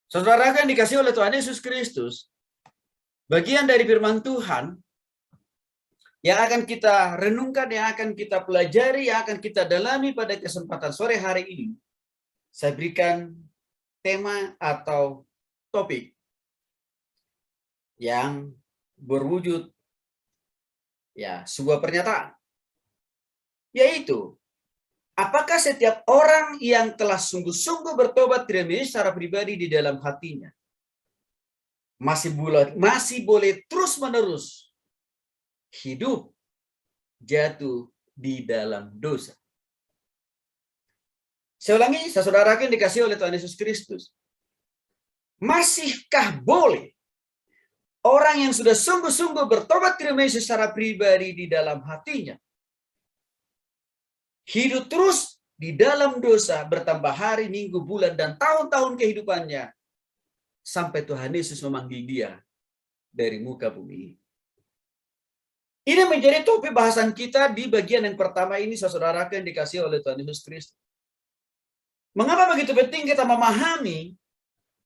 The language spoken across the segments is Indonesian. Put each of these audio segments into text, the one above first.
Saudara yang dikasih oleh Tuhan Yesus Kristus, bagian dari firman Tuhan yang akan kita renungkan, yang akan kita pelajari, yang akan kita dalami pada kesempatan sore hari ini, saya berikan tema atau topik yang berwujud sebuah pernyataan, yaitu apakah setiap orang yang telah sungguh-sungguh bertobat diri secara pribadi di dalam hatinya masih boleh terus-menerus hidup jatuh di dalam dosa? Saya ulangi, saudara yang dikasih oleh Tuhan Yesus Kristus. Masihkah boleh orang yang sudah sungguh-sungguh bertobat diri secara pribadi di dalam hatinya hidup terus di dalam dosa, bertambah hari, minggu, bulan, dan tahun-tahun kehidupannya sampai Tuhan Yesus memanggil dia dari muka bumi? Ini menjadi topik bahasan kita di bagian yang pertama ini, saudara yang dikasih oleh Tuhan Yesus Kristus. Mengapa begitu penting kita memahami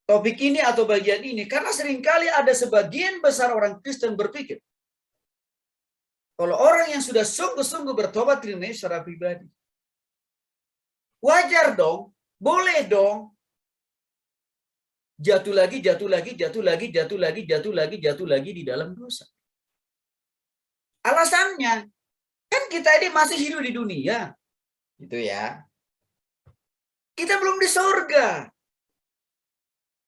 topik ini atau bagian ini? Karena seringkali ada sebagian besar orang Kristen berpikir, kalau orang yang sudah sungguh-sungguh bertobat diri secara pribadi, wajar dong, boleh dong, jatuh lagi di dalam dosa. Alasannya, kan kita ini masih hidup di dunia, gitu ya. Kita belum di surga.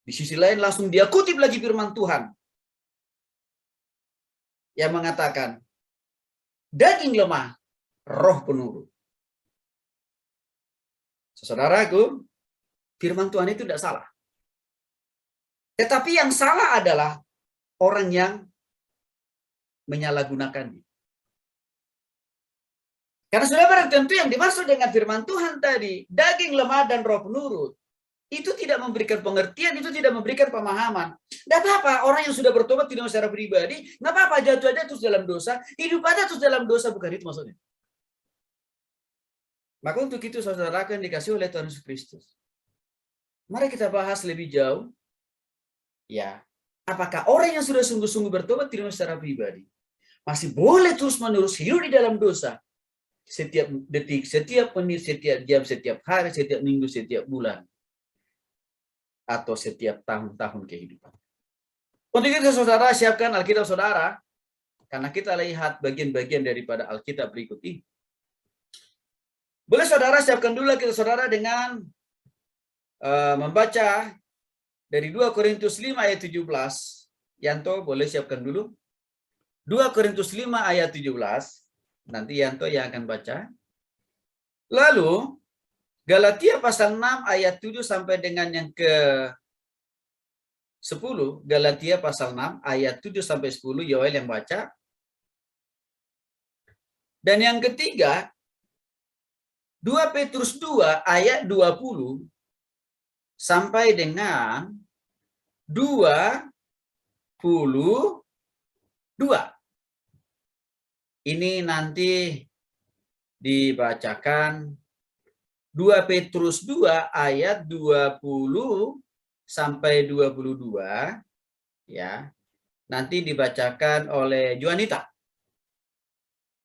Di sisi lain langsung dia kutip lagi firman Tuhan yang mengatakan, daging lemah, roh penurut. Saudaraku, firman Tuhan itu tidak salah. Tetapi yang salah adalah orang yang menyalahgunakannya. Karena sudah barang tentu yang dimaksud dengan firman Tuhan tadi, daging lemah dan roh penurut, itu tidak memberikan pengertian, itu tidak memberikan pemahaman. Tidak apa-apa, orang yang sudah bertobat tidak secara pribadi, nggak apa-apa, jatuh aja terus dalam dosa, hidup aja terus dalam dosa, bukan itu maksudnya. Maka untuk itu saudara akan dikasih oleh Tuhan Yesus Kristus. Mari kita bahas lebih jauh. Ya, apakah orang yang sudah sungguh-sungguh bertobat tidak secara pribadi masih boleh terus-menerus hidup di dalam dosa? Setiap detik, setiap menit, setiap jam, setiap hari, setiap minggu, setiap bulan, atau setiap tahun-tahun kehidupan. Untuk itu saudara siapkan Alkitab saudara, karena kita lihat bagian-bagian daripada Alkitab berikut ini. Boleh saudara siapkan dulu Alkitab saudara dengan membaca dari 2 Korintus 5 ayat 17. Yanto boleh siapkan dulu. 2 Korintus 5 ayat 17. Nanti Yanto yang akan baca. Lalu Galatia pasal 6 ayat 7 sampai dengan yang ke 10. Galatia pasal 6 ayat 7 sampai 10. Yoel yang baca. Dan yang ketiga 2 Petrus 2 ayat 20 sampai dengan 22. Ini nanti dibacakan 2 Petrus 2 ayat 20 sampai 22 ya. Nanti dibacakan oleh Juanita.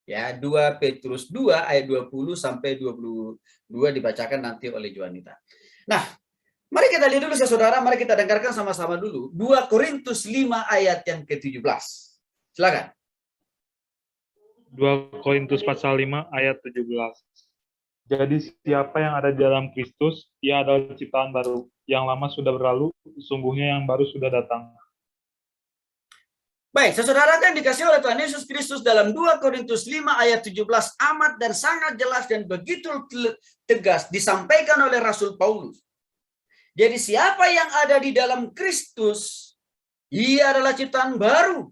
Ya, 2 Petrus 2 ayat 20 sampai 22 dibacakan nanti oleh Juanita. Nah, mari kita lihat dulu saudara, mari kita dengarkan sama-sama dulu 2 Korintus 5 ayat yang ke-17. Silakan. 2 Korintus pasal 5 ayat 17. Jadi siapa yang ada di dalam Kristus, ia adalah ciptaan baru. Yang lama sudah berlalu, sesungguhnya yang baru sudah datang. Baik, saudara kan dikasih oleh Tuhan Yesus Kristus dalam 2 Korintus 5 ayat 17 amat dan sangat jelas dan begitu tegas disampaikan oleh Rasul Paulus. Jadi siapa yang ada di dalam Kristus, ia adalah ciptaan baru.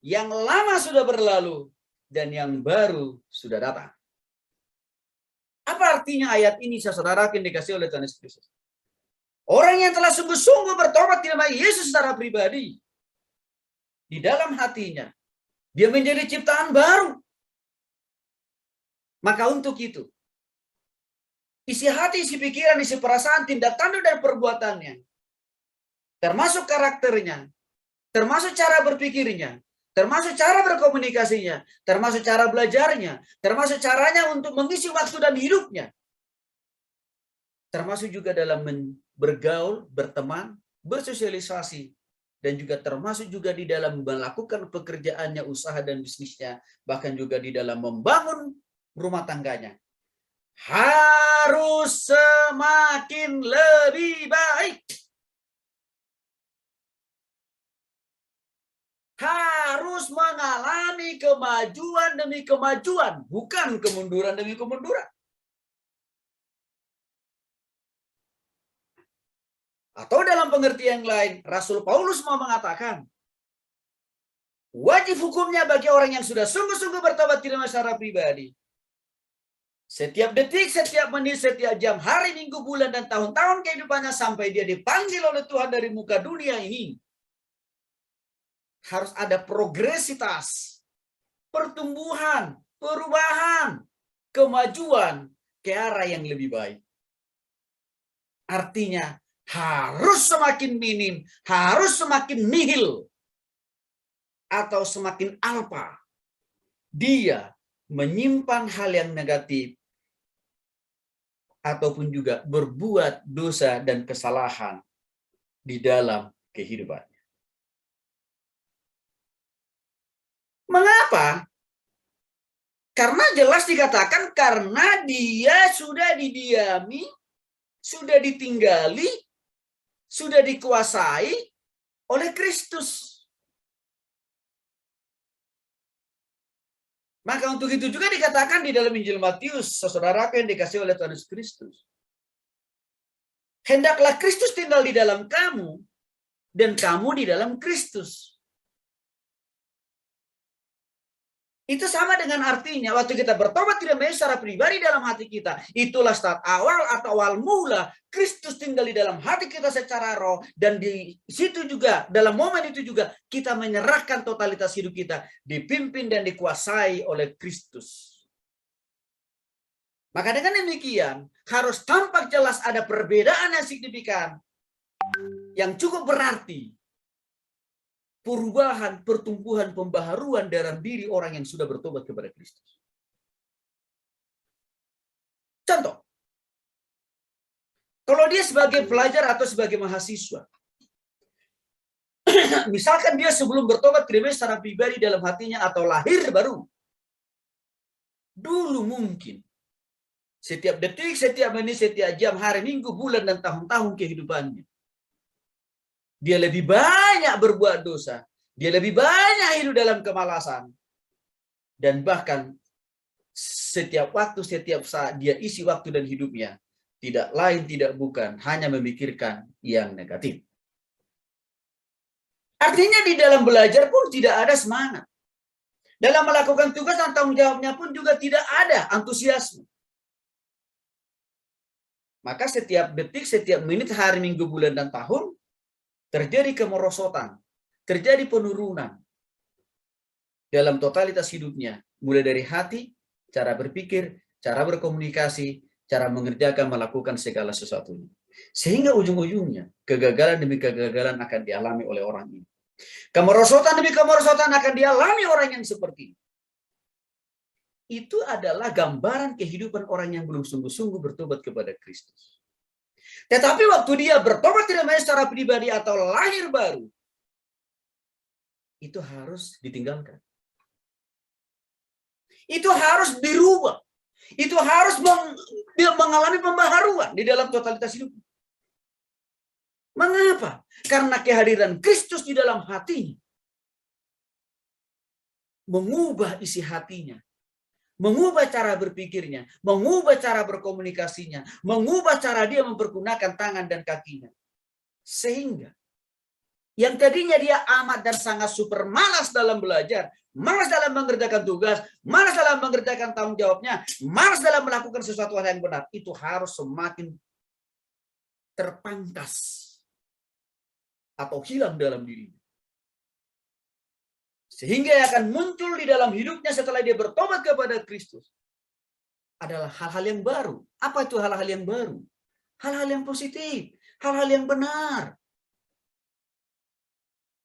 Yang lama sudah berlalu dan yang baru sudah datang. Apa artinya ayat ini, saudara yang dikasih oleh Tuhan Yesus Kristus? Orang yang telah sungguh-sungguh bertobat di nama Yesus secara pribadi, di dalam hatinya, dia menjadi ciptaan baru. Maka untuk itu, isi hati, isi pikiran, isi perasaan, tindak tanduk dan perbuatannya termasuk karakternya, termasuk cara berpikirnya, termasuk cara berkomunikasinya, termasuk cara belajarnya, termasuk caranya untuk mengisi waktu dan hidupnya, termasuk juga dalam bergaul, berteman, bersosialisasi, dan juga termasuk juga di dalam melakukan pekerjaannya, usaha dan bisnisnya, bahkan juga di dalam membangun rumah tangganya. Harus semakin lebih baik. Harus mengalami kemajuan demi kemajuan, bukan kemunduran demi kemunduran. Atau dalam pengertian yang lain, Rasul Paulus mau mengatakan, wajib hukumnya bagi orang yang sudah sungguh-sungguh bertobat tidak secara pribadi. Setiap detik, setiap menit, setiap jam, hari, minggu, bulan, dan tahun-tahun kehidupannya sampai dia dipanggil oleh Tuhan dari muka dunia ini. Harus ada progresitas, pertumbuhan, perubahan, kemajuan ke arah yang lebih baik. Artinya, harus semakin minim, harus semakin nihil, atau semakin alpa. Dia menyimpan hal yang negatif, ataupun juga berbuat dosa dan kesalahan di dalam kehidupan. Mengapa? Karena jelas dikatakan karena dia sudah didiami, sudah ditinggali, sudah dikuasai oleh Kristus. Maka untuk itu juga dikatakan di dalam Injil Matius, saudaraku yang dikasihi oleh Tuhan Yesus Kristus. Hendaklah Kristus tinggal di dalam kamu, dan kamu di dalam Kristus. Itu sama dengan artinya waktu kita bertobat tidak secara pribadi dalam hati kita. Itulah start awal atau awal mula Kristus tinggal di dalam hati kita secara roh. Dan di situ juga, dalam momen itu juga kita menyerahkan totalitas hidup kita. Dipimpin dan dikuasai oleh Kristus. Maka dengan demikian harus tampak jelas ada perbedaan yang signifikan. Yang cukup berarti. Perubahan, pertumbuhan, pembaharuan dalam diri orang yang sudah bertobat kepada Kristus. Contoh, kalau dia sebagai pelajar atau sebagai mahasiswa, misalkan dia sebelum bertobat secara pribadi dalam hatinya atau lahir baru, dulu mungkin setiap detik, setiap menit, setiap jam, hari, minggu, bulan, dan tahun-tahun kehidupannya, dia lebih banyak berbuat dosa. Dia lebih banyak hidup dalam kemalasan. Dan bahkan setiap waktu, setiap saat dia isi waktu dan hidupnya. Tidak lain, tidak bukan. Hanya memikirkan yang negatif. Artinya di dalam belajar pun tidak ada semangat. Dalam melakukan tugas dan tanggung jawabnya pun juga tidak ada antusiasme. Maka setiap detik, setiap menit, hari, minggu, bulan, dan tahun, terjadi kemerosotan, terjadi penurunan dalam totalitas hidupnya. Mulai dari hati, cara berpikir, cara berkomunikasi, cara mengerjakan, melakukan segala sesuatunya. Sehingga ujung-ujungnya, kegagalan demi kegagalan akan dialami oleh orang ini. Kemerosotan demi kemerosotan akan dialami orang yang seperti ini. Itu adalah gambaran kehidupan orang yang belum sungguh-sungguh bertobat kepada Kristus. Tetapi waktu dia bertobat tidak hanya secara pribadi atau lahir baru, itu harus ditinggalkan. Itu harus dirubah. Itu harus mengalami pembaharuan di dalam totalitas hidup. Mengapa? Karena kehadiran Kristus di dalam hatinya mengubah isi hatinya, mengubah cara berpikirnya, mengubah cara berkomunikasinya, mengubah cara dia mempergunakan tangan dan kakinya. Sehingga yang tadinya dia amat dan sangat super malas dalam belajar, malas dalam mengerjakan tugas, malas dalam mengerjakan tanggung jawabnya, malas dalam melakukan sesuatu yang benar, itu harus semakin terpangkas atau hilang dalam dirinya. Sehingga yang akan muncul di dalam hidupnya setelah dia bertobat kepada Kristus adalah hal-hal yang baru. Apa itu hal-hal yang baru? Hal-hal yang positif, hal-hal yang benar.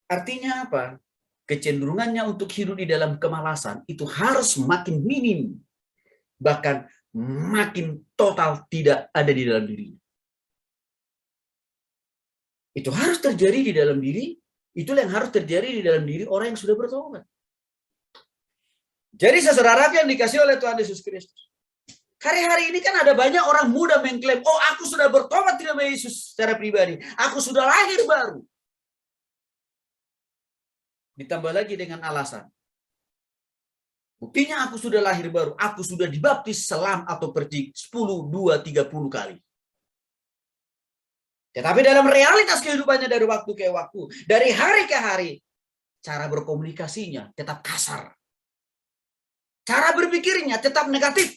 Artinya apa? Kecenderungannya untuk hidup di dalam kemalasan itu harus makin minim. Bahkan makin total tidak ada di dalam dirinya. Itu harus terjadi di dalam diri. Itulah yang harus terjadi di dalam diri orang yang sudah bertobat. Jadi saudara yang dikasih oleh Tuhan Yesus Kristus. Hari-hari ini kan ada banyak orang muda mengklaim, oh aku sudah bertobat di nama Yesus secara pribadi. Aku sudah lahir baru. Ditambah lagi dengan alasan. Buktinya aku sudah lahir baru. Aku sudah dibaptis selam atau percik 10, 2, 30 kali. Tetapi dalam realitas kehidupannya dari waktu ke waktu, dari hari ke hari, cara berkomunikasinya tetap kasar. Cara berpikirnya tetap negatif.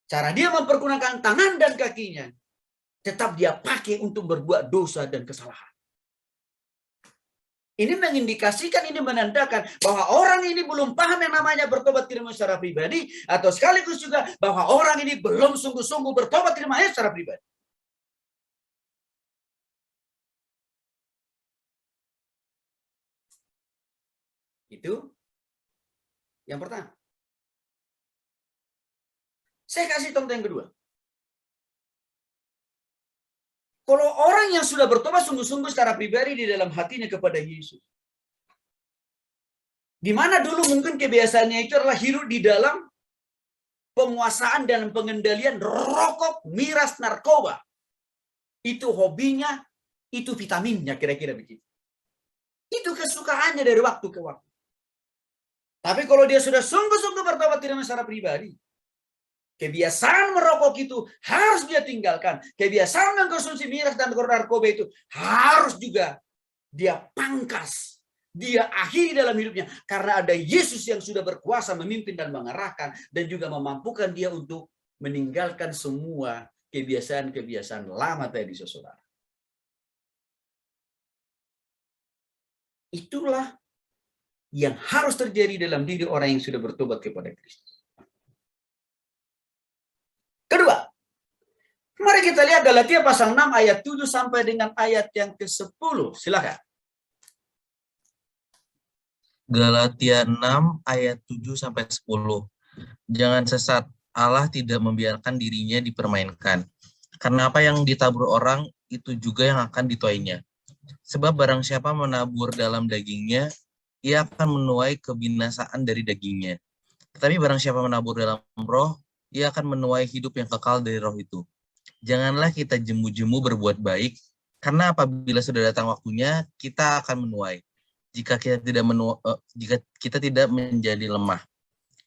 Cara dia mempergunakan tangan dan kakinya, tetap dia pakai untuk berbuat dosa dan kesalahan. Ini mengindikasikan, ini menandakan bahwa orang ini belum paham yang namanya bertobat tidak secara pribadi, atau sekaligus juga bahwa orang ini belum sungguh-sungguh bertobat tidak secara pribadi. Itu yang pertama. Saya kasih contoh yang kedua. Kalau orang yang sudah bertobat sungguh-sungguh secara pribadi di dalam hatinya kepada Yesus, di mana dulu mungkin kebiasaannya itu adalah hidup di dalam penguasaan dan pengendalian rokok, miras, narkoba. Itu hobinya, itu vitaminnya, kira-kira begitu. Itu kesukaannya dari waktu ke waktu. Tapi kalau dia sudah sungguh-sungguh bertobat tidak secara pribadi, kebiasaan merokok itu harus dia tinggalkan. Kebiasaan mengkonsumsi miras dan narkoba itu harus juga dia pangkas. Dia akhiri dalam hidupnya. Karena ada Yesus yang sudah berkuasa memimpin dan mengarahkan. Dan juga memampukan dia untuk meninggalkan semua kebiasaan-kebiasaan lama tadi, saudara. Itulah yang harus terjadi dalam diri orang yang sudah bertobat kepada Kristus. Kedua, mari kita lihat Galatia pasal 6 ayat 7 sampai dengan ayat yang ke-10. Silakan. Galatia 6 ayat 7 sampai 10. Jangan sesat, Allah tidak membiarkan dirinya dipermainkan. Karena apa yang ditabur orang, itu juga yang akan dituainya. Sebab barang siapa menabur dalam dagingnya, ia akan menuai kebinasaan dari dagingnya. Tetapi barang siapa menabur dalam roh, ia akan menuai hidup yang kekal dari roh itu. Janganlah kita jemu-jemu berbuat baik, karena apabila sudah datang waktunya, kita akan menuai. Jika kita tidak menjadi lemah.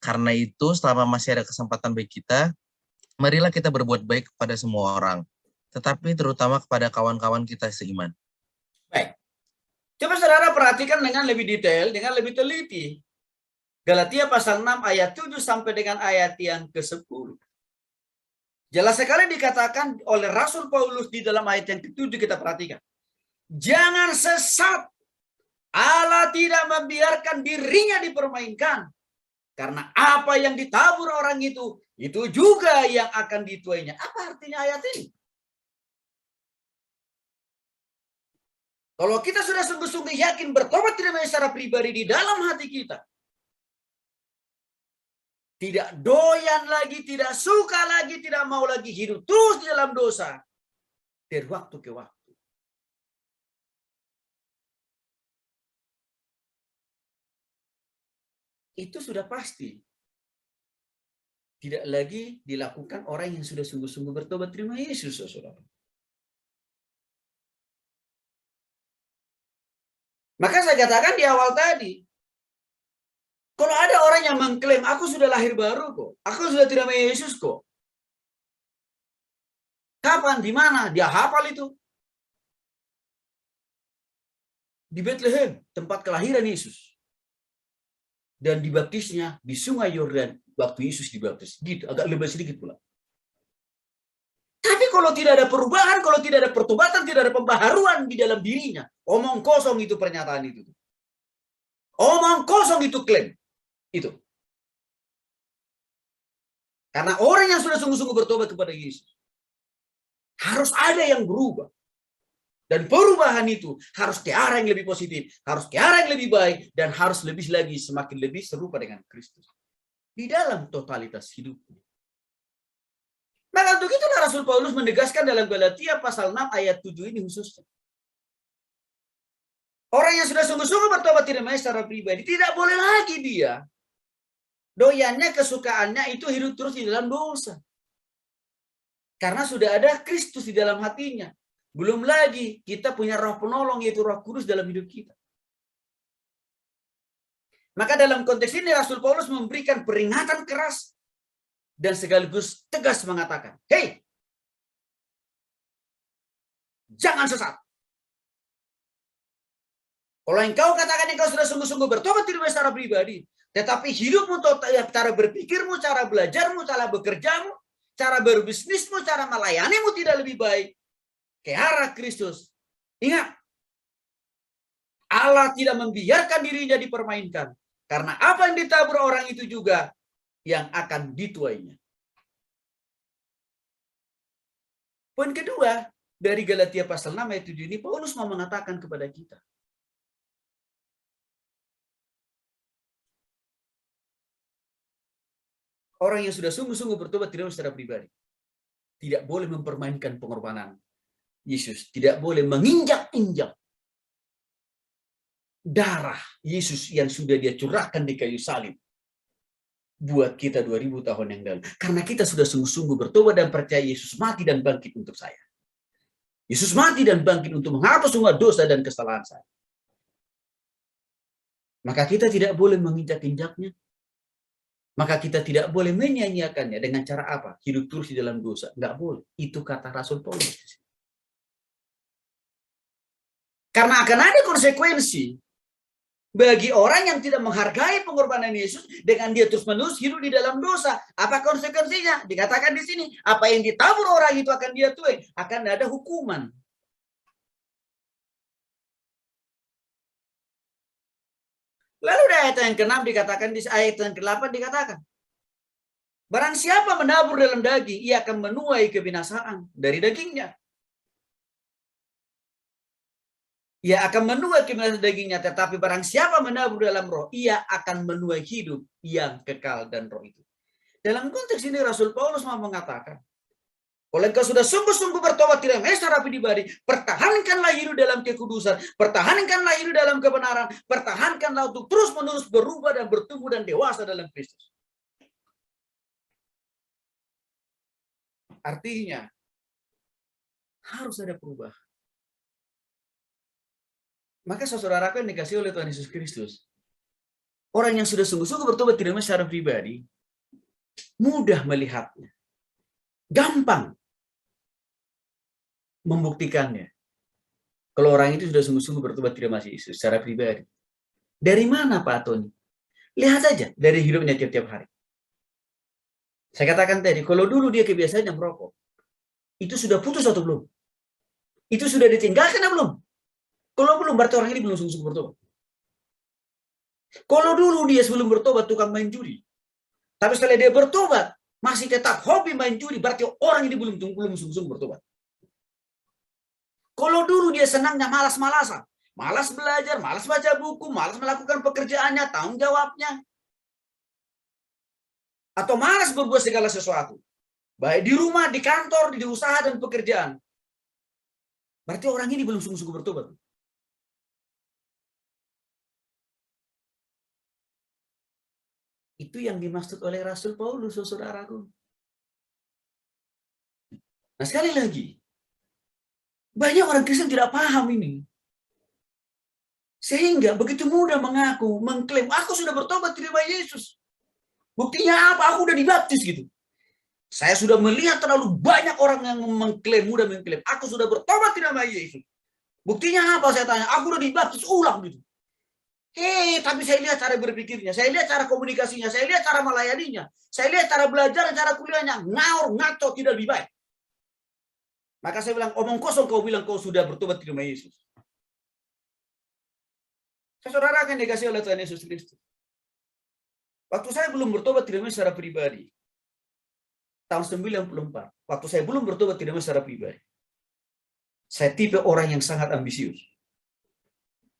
Karena itu, selama masih ada kesempatan bagi kita, marilah kita berbuat baik kepada semua orang, tetapi terutama kepada kawan-kawan kita seiman. Baik. Coba saudara perhatikan dengan lebih detail, dengan lebih teliti. Galatia pasal 6 ayat 7 sampai dengan ayat yang ke-10. Jelas sekali dikatakan oleh Rasul Paulus di dalam ayat yang ke-7, kita perhatikan. Jangan sesat. Allah tidak membiarkan dirinya dipermainkan. Karena apa yang ditabur orang itu juga yang akan dituainya. Apa artinya ayat ini? Kalau kita sudah sungguh-sungguh yakin bertobat tidak secara pribadi di dalam hati kita, tidak doyan lagi, tidak suka lagi, tidak mau lagi hidup terus di dalam dosa, dari waktu ke waktu, itu sudah pasti tidak lagi dilakukan orang yang sudah sungguh-sungguh bertobat terima Yesus, saudara. Maka saya katakan di awal tadi, kalau ada orang yang mengklaim, aku sudah lahir baru kok, aku sudah terima Yesus kok. Kapan, di mana? Dia hafal itu. Di Bethlehem, tempat kelahiran Yesus. Dan dibaptisnya di Sungai Yordan waktu Yesus dibaptis. Gitu, agak lebih sedikit pula. Tapi kalau tidak ada perubahan, kalau tidak ada pertobatan, tidak ada pembaharuan di dalam dirinya, omong kosong itu pernyataan itu. Omong kosong itu klaim. Itu. Karena orang yang sudah sungguh-sungguh bertobat kepada Yesus, harus ada yang berubah. Dan perubahan itu harus ke arah yang lebih positif, harus ke arah yang lebih baik, dan harus lebih lagi semakin lebih serupa dengan Kristus di dalam totalitas hidupnya. Maka untuk itulah Rasul Paulus menegaskan dalam Galatia pasal 6 ayat 7 ini khususnya. Orang yang sudah sungguh-sungguh bertobat tidak secara pribadi, tidak boleh lagi dia doyannya, kesukaannya itu hidup terus di dalam dosa. Karena sudah ada Kristus di dalam hatinya. Belum lagi kita punya roh penolong yaitu Roh Kudus dalam hidup kita. Maka dalam konteks ini Rasul Paulus memberikan peringatan keras dan sekaligus tegas mengatakan, "Hei, jangan sesat. Kalau engkau katakan engkau sudah sungguh-sungguh bertobat tidak secara pribadi, tetapi hidupmu, cara berpikirmu, cara belajarmu, cara bekerjamu, cara berbisnismu, cara melayanimu tidak lebih baik ke arah Kristus. Ingat, Allah tidak membiarkan dirinya dipermainkan. Karena apa yang ditabur orang itu juga yang akan dituainya." Poin kedua, dari Galatia pasal 6 ayat 7 ini, Paulus mau mengatakan kepada kita, orang yang sudah sungguh-sungguh bertobat tidak secara pribadi, tidak boleh mempermainkan pengorbanan Yesus, tidak boleh menginjak-injak darah Yesus yang sudah dia curahkan di kayu salib buat kita 2000 tahun yang lalu. Karena kita sudah sungguh-sungguh bertobat dan percaya Yesus mati dan bangkit untuk saya. Yesus mati dan bangkit untuk menghapus semua dosa dan kesalahan saya. Maka kita tidak boleh menginjak-injaknya. Maka kita tidak boleh menyanyiakannya dengan cara apa? Hidup terus di dalam dosa. Enggak boleh. Itu kata Rasul Paulus. Karena akan ada konsekuensi bagi orang yang tidak menghargai pengorbanan Yesus dengan dia terus-menerus hidup di dalam dosa. Apa konsekuensinya? Dikatakan di sini, apa yang ditabur orang itu akan dia tuai, akan ada hukuman. Lalu di ayat yang ke-6 dikatakan, di ayat yang ke-8 dikatakan, barang siapa menabur dalam daging, ia akan menuai kebinasaan dari dagingnya. Ia akan menuai kebinasaan dagingnya, tetapi barang siapa menabur dalam roh, ia akan menuai hidup yang kekal dan roh itu. Dalam konteks ini Rasul Paulus mau mengatakan, kalau engkau sudah sungguh-sungguh bertobat tidak secara pribadi, pertahankanlah hidup dalam kekudusan, pertahankanlah hidup dalam kebenaran, pertahankanlah untuk terus-menerus berubah dan bertumbuh dan dewasa dalam Kristus. Artinya, harus ada perubahan. Maka saudaraku yang dikasih oleh Tuhan Yesus Kristus, orang yang sudah sungguh-sungguh bertobat tidak secara pribadi, mudah melihatnya, gampang membuktikannya. Kalau orang itu sudah sungguh-sungguh bertobat tidak masih Yesus secara pribadi. Dari mana Pak Tony? Lihat saja dari hidupnya tiap-tiap hari. Saya katakan tadi, kalau dulu dia kebiasaannya merokok, itu sudah putus atau belum? Itu sudah ditinggalkan atau belum? Kalau belum, berarti orang ini belum sungguh-sungguh bertobat. Kalau dulu dia sebelum bertobat tukang main judi, tapi setelah dia bertobat masih tetap hobi main judi, berarti orang ini belum sungguh-sungguh bertobat. Kalau dulu dia senangnya malas-malasan, malas belajar, malas baca buku, malas melakukan pekerjaannya, tanggung jawabnya, atau malas berbuat segala sesuatu, baik di rumah, di kantor, di usaha dan pekerjaan, berarti orang ini belum sungguh-sungguh bertobat. Itu yang dimaksud oleh Rasul Paulus, saudaraku. Nah, sekali lagi, banyak orang Kristen tidak paham ini. Sehingga begitu mudah mengaku, mengklaim, aku sudah bertobat terima Yesus. Buktinya apa? Aku udah dibaptis gitu. Saya sudah melihat terlalu banyak orang yang mengklaim, mudah mengklaim, aku sudah bertobat terima Yesus. Buktinya apa? Saya tanya, aku udah dibaptis ulang gitu. Tapi saya lihat cara berpikirnya, saya lihat cara komunikasinya, saya lihat cara melayaninya, saya lihat cara belajar, cara kuliahnya, ngaur, ngaco, tidak lebih baik. Maka saya bilang, omong kosong kau bilang kau sudah bertobat terima Yesus. Saudara akan dikasih oleh Tuhan Yesus Kristus. Waktu saya belum bertobat terima secara pribadi, tahun 94, waktu saya belum bertobat terima secara pribadi, Saya tipe orang yang sangat ambisius.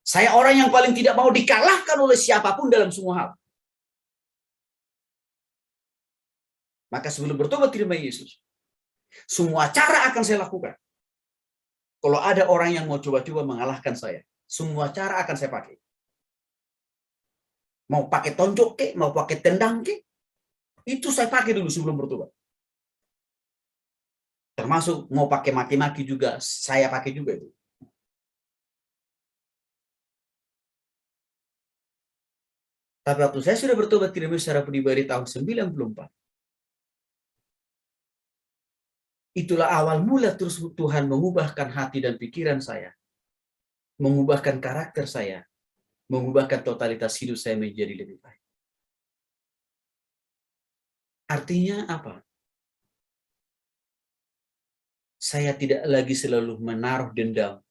Saya orang yang paling tidak mau dikalahkan oleh siapapun dalam semua hal. Maka sebelum bertobat terima Yesus, semua cara akan saya lakukan. Kalau ada orang yang mau coba-coba mengalahkan saya, semua cara akan saya pakai. Mau pakai tonjok ke, mau pakai tendang ke, itu saya pakai dulu sebelum bertobat. Termasuk mau pakai maki-maki juga, saya pakai juga itu. Tapi waktu saya sudah bertobat tidak secara pribadi tahun 94. Itulah awal mula terus Tuhan mengubahkan hati dan pikiran saya. Mengubahkan karakter saya. Mengubahkan totalitas hidup saya menjadi lebih baik. Artinya apa? Saya tidak lagi selalu menaruh dendam,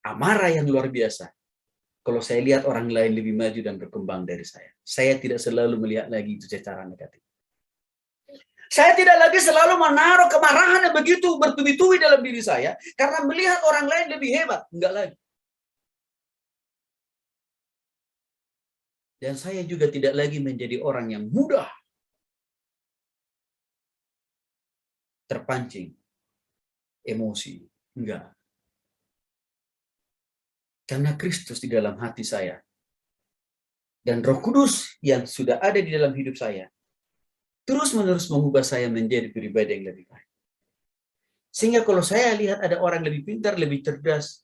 amarah yang luar biasa. Kalau saya lihat orang lain lebih maju dan berkembang dari saya. Saya tidak selalu melihat lagi itu secara negatif. Saya tidak lagi selalu menaruh kemarahan yang begitu bertubi-tubi dalam diri saya karena melihat orang lain lebih hebat. Enggak lagi. Dan saya juga tidak lagi menjadi orang yang mudah terpancing emosi. Enggak. Karena Kristus di dalam hati saya. Dan Roh Kudus yang sudah ada di dalam hidup saya. Terus-menerus mengubah saya menjadi pribadi yang lebih baik. Sehingga kalau saya lihat ada orang lebih pintar, lebih cerdas,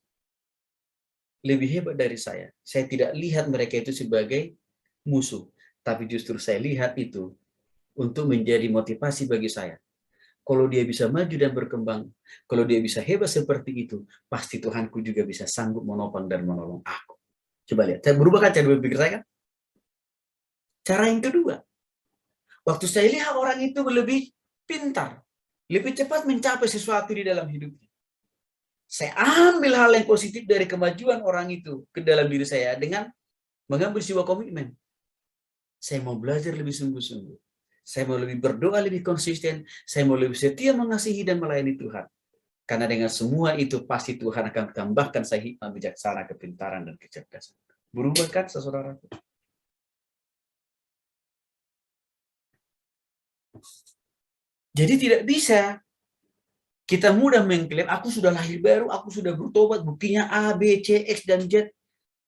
lebih hebat dari saya tidak lihat mereka itu sebagai musuh. Tapi justru saya lihat itu untuk menjadi motivasi bagi saya. Kalau dia bisa maju dan berkembang, kalau dia bisa hebat seperti itu, pasti Tuhanku juga bisa sanggup menopang dan menolong aku. Coba lihat, saya berubah kan cara berpikir saya kan? Cara yang kedua, waktu saya lihat orang itu lebih pintar, lebih cepat mencapai sesuatu di dalam hidupnya. Saya ambil hal yang positif dari kemajuan orang itu ke dalam diri saya dengan mengambil sebuah komitmen. Saya mau belajar lebih sungguh-sungguh. Saya mau lebih berdoa, lebih konsisten. Saya mau lebih setia mengasihi dan melayani Tuhan. Karena dengan semua itu pasti Tuhan akan tambahkan saya hikmah, bijaksana, kepintaran, dan kecerdasan. Berubah kan, saudaraku? Jadi tidak bisa kita mudah mengklaim, aku sudah lahir baru, aku sudah bertobat, buktinya A, B, C, X, dan Z.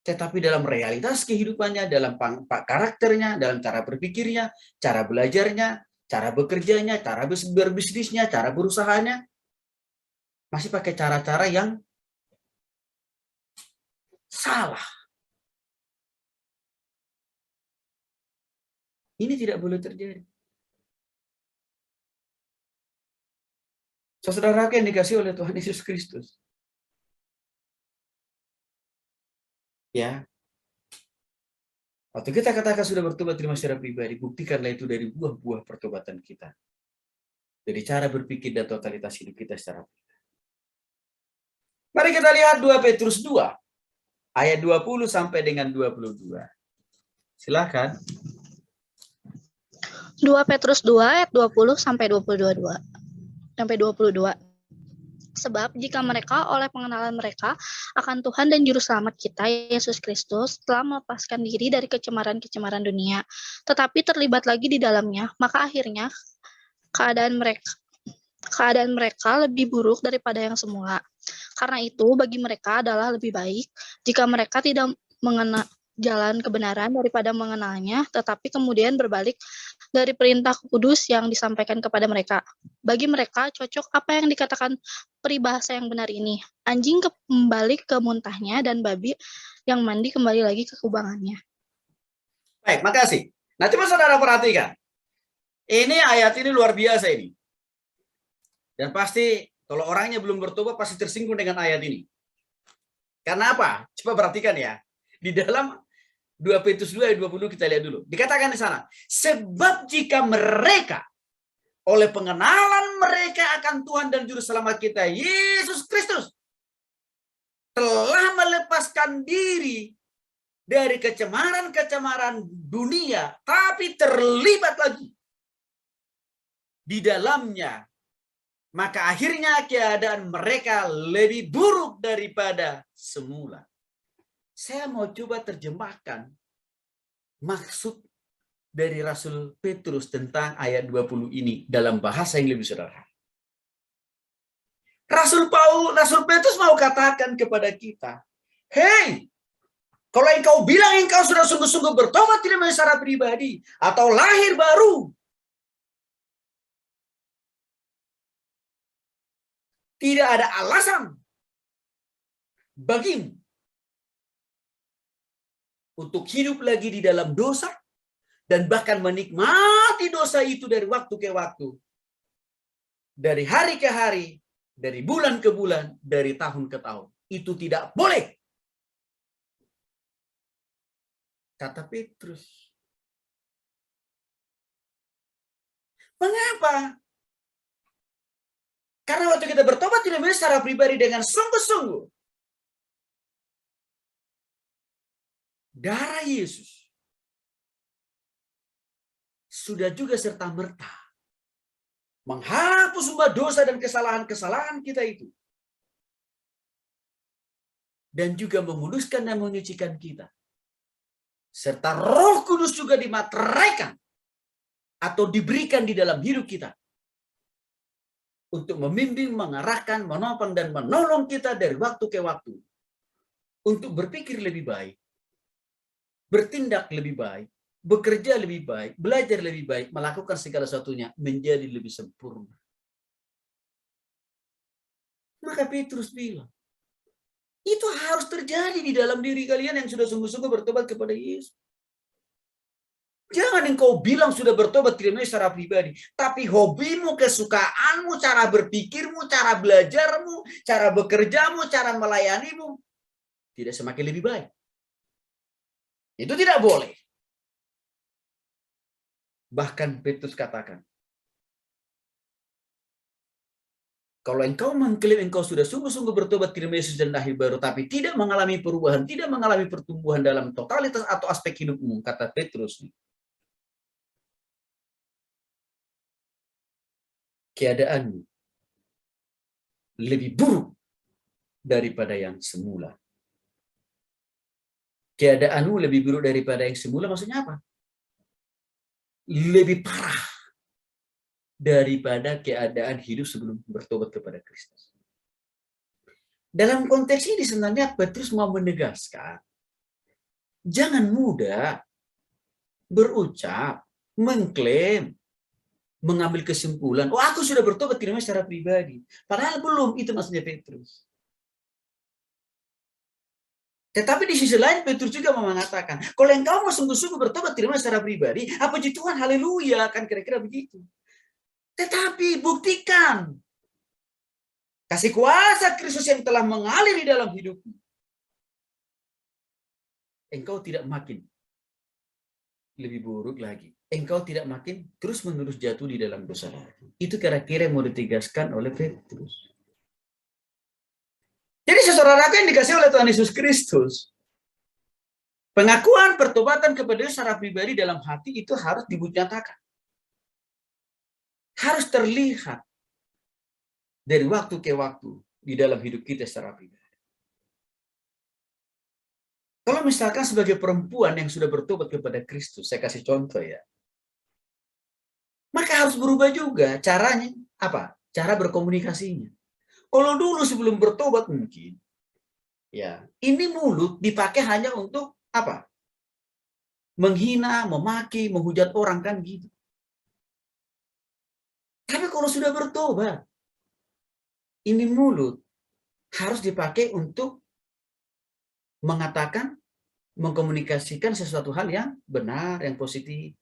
Tetapi dalam realitas kehidupannya, dalam karakternya, dalam cara berpikirnya, cara belajarnya, cara bekerjanya, cara berbisnisnya, cara berusahanya, masih pakai cara-cara yang salah. Ini tidak boleh terjadi. Saudara yang dikasih oleh Tuhan Yesus Kristus. Ya. Waktu kita katakan sudah bertobat terima secara pribadi, buktikanlah itu dari buah-buah pertobatan kita. Dari cara berpikir dan totalitas hidup kita secara pribadi. Mari kita lihat 2 Petrus 2, ayat 20 sampai dengan 22. Silakan. 2 Petrus 2 ayat 20 sampai 22. Sebab jika mereka oleh pengenalan mereka akan Tuhan dan Juru Selamat kita, Yesus Kristus, telah melepaskan diri dari kecemaran-kecemaran dunia, tetapi terlibat lagi di dalamnya, maka akhirnya keadaan mereka lebih buruk daripada yang semula. Karena itu, bagi mereka adalah lebih baik jika mereka tidak mengenal jalan kebenaran daripada mengenalnya, tetapi kemudian berbalik dari perintah kudus yang disampaikan kepada mereka. Bagi mereka cocok apa yang dikatakan peribahasa yang benar ini. Anjing kembali ke muntahnya dan babi yang mandi kembali lagi ke kubangannya. Baik, makasih. Nah, coba saudara perhatikan. Ini ayat ini luar biasa ini. Dan pasti kalau orangnya belum bertobat pasti tersinggung dengan ayat ini. Karena apa? Coba perhatikan ya. Di dalam 2 Petrus 2 ayat 20 kita lihat dulu. Dikatakan di sana, sebab jika mereka oleh pengenalan mereka akan Tuhan dan Juru Selamat kita, Yesus Kristus, telah melepaskan diri dari kecemaran-kecemaran dunia, tapi terlibat lagi di dalamnya, maka akhirnya keadaan mereka lebih buruk daripada semula. Saya mau coba terjemahkan maksud dari Rasul Petrus tentang ayat 20 ini dalam bahasa yang lebih sederhana. Rasul Petrus mau katakan kepada kita, "Hei, kalau engkau bilang engkau sudah sungguh-sungguh bertobat tidak secara pribadi atau lahir baru, tidak ada alasan bagimu untuk hidup lagi di dalam dosa dan bahkan menikmati dosa itu dari waktu ke waktu, dari hari ke hari, dari bulan ke bulan, dari tahun ke tahun. Itu tidak boleh," kata Petrus. Mengapa? Karena waktu kita bertobat tidak bisa secara pribadi dengan sungguh-sungguh, darah Yesus sudah juga serta-merta menghapus semua dosa dan kesalahan-kesalahan kita itu. Dan juga memuduskan dan menyucikan kita. Serta Roh Kudus juga dimateraikan atau diberikan di dalam hidup kita. Untuk membimbing, mengarahkan, menopang, dan menolong kita dari waktu ke waktu. Untuk berpikir lebih baik. Bertindak lebih baik. Bekerja lebih baik. Belajar lebih baik. Melakukan segala sesuatunya menjadi lebih sempurna. Maka Petrus bilang, itu harus terjadi di dalam diri kalian yang sudah sungguh-sungguh bertobat kepada Yesus. Jangan engkau bilang sudah bertobat tidak secara pribadi. Tapi hobimu, kesukaanmu, cara berpikirmu, cara belajarmu, cara bekerjamu, cara melayanimu tidak semakin lebih baik. Itu tidak boleh. Bahkan Petrus katakan, kalau engkau mengklaim engkau sudah sungguh-sungguh bertobat terima Yesus dan lahir baru, tapi tidak mengalami perubahan, tidak mengalami pertumbuhan dalam totalitas atau aspek hidupmu, kata Petrus, keadaanmu lebih buruk daripada yang semula. Keadaanmu lebih buruk daripada yang semula maksudnya apa? Lebih parah daripada keadaan hidup sebelum bertobat kepada Kristus. Dalam konteks ini sebenarnya Petrus mau menegaskan, jangan mudah berucap, mengklaim, mengambil kesimpulan, oh aku sudah bertobat tidak secara pribadi. Padahal belum, itu maksudnya Petrus. Tetapi di sisi lain Petrus juga mengatakan, kalau engkau mau sungguh-sungguh bertobat tidak secara pribadi, apa puji Tuhan, haleluya, kan kira-kira begitu. Tetapi buktikan kasih kuasa Kristus yang telah mengalir di dalam hidupmu. Engkau tidak makin lebih buruk lagi. Engkau tidak makin terus-menerus jatuh di dalam dosa. Itu kira-kira yang mau ditegaskan oleh Petrus. Jadi saudaraku yang dikasih oleh Tuhan Yesus Kristus, pengakuan pertobatan kepada Yesus secara pribadi dalam hati itu harus dinyatakan. Harus terlihat dari waktu ke waktu di dalam hidup kita secara pribadi. Kalau misalkan sebagai perempuan yang sudah bertobat kepada Kristus, saya kasih contoh ya. Maka harus berubah juga caranya, apa? Cara berkomunikasinya. Kalau dulu sebelum bertobat mungkin, ya, ini mulut dipakai hanya untuk apa? Menghina, memaki, menghujat orang kan gitu. Tapi kalau sudah bertobat, ini mulut harus dipakai untuk mengatakan, mengkomunikasikan sesuatu hal yang benar, yang positif.